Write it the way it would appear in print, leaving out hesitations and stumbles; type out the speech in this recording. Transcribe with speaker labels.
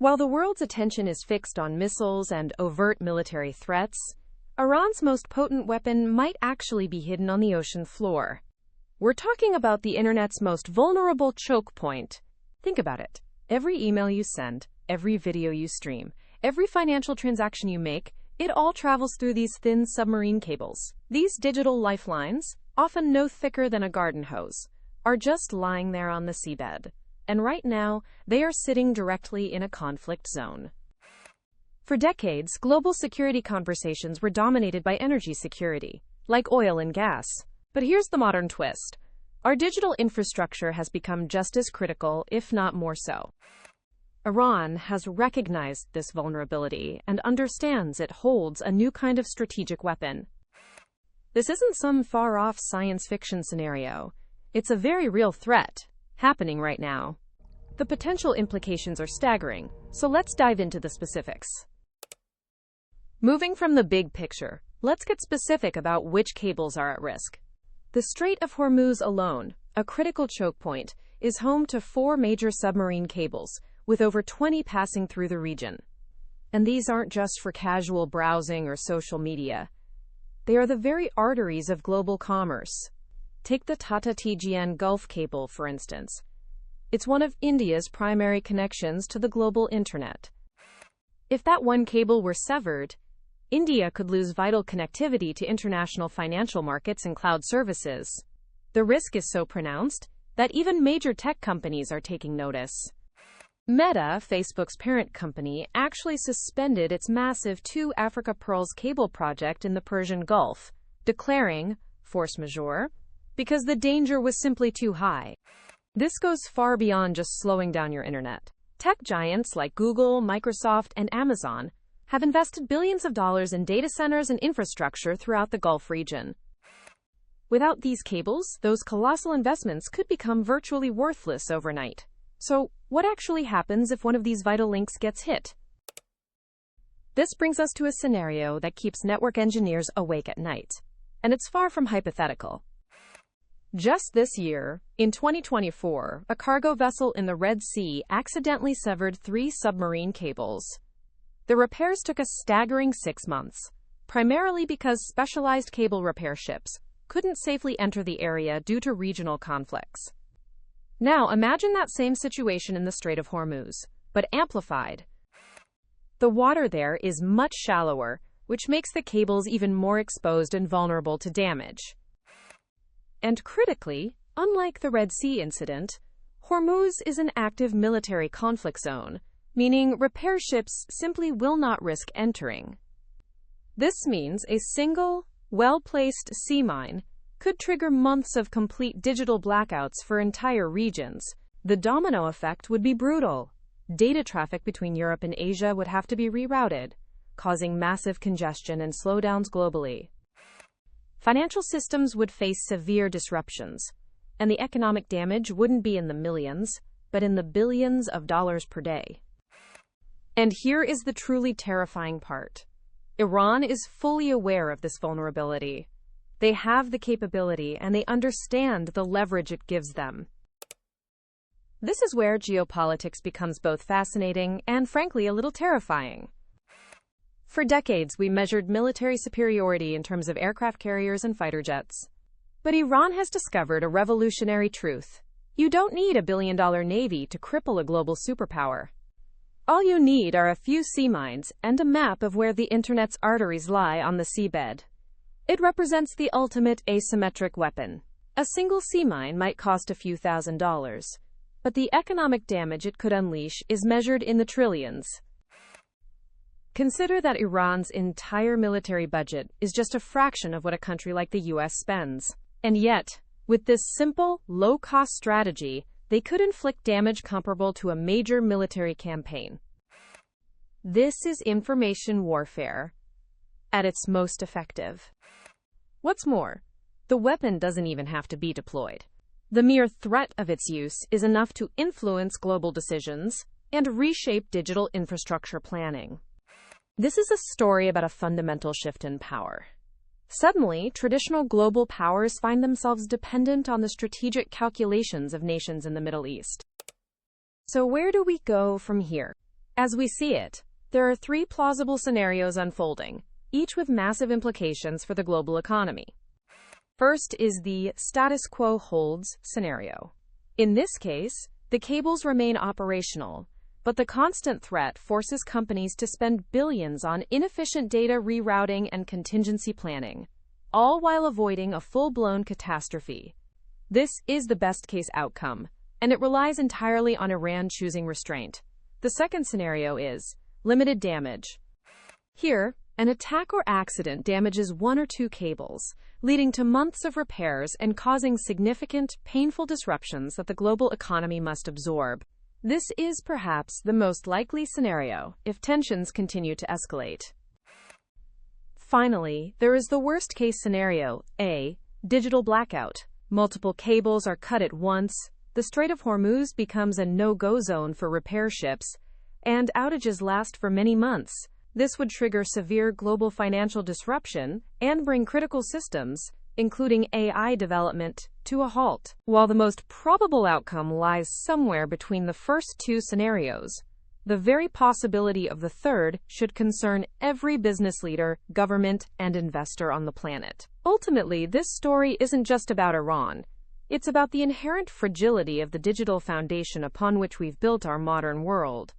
Speaker 1: While the world's attention is fixed on missiles and overt military threats, Iran's most potent weapon might actually be hidden on the ocean floor. We're talking about the internet's most vulnerable choke point. Think about it. Every email you send, every video you stream, every financial transaction you make, it all travels through these thin submarine cables. These digital lifelines, often no thicker than a garden hose, are just lying there on the seabed. And right now, they are sitting directly in a conflict zone. For decades, global security conversations were dominated by energy security, like oil and gas. But here's the modern twist. Our digital infrastructure has become just as critical, if not more so. Iran has recognized this vulnerability and understands it holds a new kind of strategic weapon. This isn't some far-off science fiction scenario. It's a very real threat, happening right now. The potential implications are staggering, so let's dive into the specifics. Moving from the big picture, let's get specific about which cables are at risk. The Strait of Hormuz alone, a critical choke point, is home to 4 major submarine cables, with over 20 passing through the region. And these aren't just for casual browsing or social media. They are the very arteries of global commerce. Take the Tata-TGN Gulf Cable, for instance. It's one of India's primary connections to the global internet. If that one cable were severed, India could lose vital connectivity to international financial markets and cloud services. The risk is so pronounced that even major tech companies are taking notice. Meta, Facebook's parent company, actually suspended its massive 2 Africa Pearls cable project in the Persian Gulf, declaring force majeure because the danger was simply too high. This goes far beyond just slowing down your internet. Tech giants like Google, Microsoft, and Amazon have invested billions of dollars in data centers and infrastructure throughout the Gulf region. Without these cables, those colossal investments could become virtually worthless overnight. So, what actually happens if one of these vital links gets hit? This brings us to a scenario that keeps network engineers awake at night. And it's far from hypothetical. Just this year, in 2024, a cargo vessel in the Red Sea accidentally severed 3 submarine cables. The repairs took a staggering 6 months, primarily because specialized cable repair ships couldn't safely enter the area due to regional conflicts. Now, imagine that same situation in the Strait of Hormuz, but amplified. The water there is much shallower, which makes the cables even more exposed and vulnerable to damage. And critically, unlike the Red Sea incident, Hormuz is an active military conflict zone, meaning repair ships simply will not risk entering. This means a single, well-placed sea mine could trigger months of complete digital blackouts for entire regions. The domino effect would be brutal. Data traffic between Europe and Asia would have to be rerouted, causing massive congestion and slowdowns globally. Financial systems would face severe disruptions, and the economic damage wouldn't be in the millions, but in the billions of dollars per day. And here is the truly terrifying part. Iran is fully aware of this vulnerability. They have the capability and they understand the leverage it gives them. This is where geopolitics becomes both fascinating and, frankly, a little terrifying. For decades, we measured military superiority in terms of aircraft carriers and fighter jets. But Iran has discovered a revolutionary truth. You don't need a billion-dollar navy to cripple a global superpower. All you need are a few sea mines and a map of where the internet's arteries lie on the seabed. It represents the ultimate asymmetric weapon. A single sea mine might cost a few $1,000s, but the economic damage it could unleash is measured in the trillions. Consider that Iran's entire military budget is just a fraction of what a country like the US spends. And yet, with this simple, low-cost strategy, they could inflict damage comparable to a major military campaign. This is information warfare at its most effective. What's more, the weapon doesn't even have to be deployed. The mere threat of its use is enough to influence global decisions and reshape digital infrastructure planning. This is a story about a fundamental shift in power. Suddenly, traditional global powers find themselves dependent on the strategic calculations of nations in the Middle East. So where do we go from here? As we see it, there are three plausible scenarios unfolding, each with massive implications for the global economy. First is the status quo holds scenario. In this case, the cables remain operational, but the constant threat forces companies to spend billions on inefficient data rerouting and contingency planning, all while avoiding a full-blown catastrophe. This is the best-case outcome, and it relies entirely on Iran choosing restraint. The second scenario is limited damage. Here, an attack or accident damages one or two cables, leading to months of repairs and causing significant, painful disruptions that the global economy must absorb. This is perhaps the most likely scenario if tensions continue to escalate. Finally, there is the worst-case scenario, a digital blackout. Multiple cables are cut at once, the Strait of Hormuz becomes a no-go zone for repair ships, and outages last for many months. This would trigger severe global financial disruption and bring critical systems, including AI development, to a halt. While the most probable outcome lies somewhere between the first two scenarios, the very possibility of the third should concern every business leader, government, and investor on the planet. Ultimately, this story isn't just about Iran. It's about the inherent fragility of the digital foundation upon which we've built our modern world.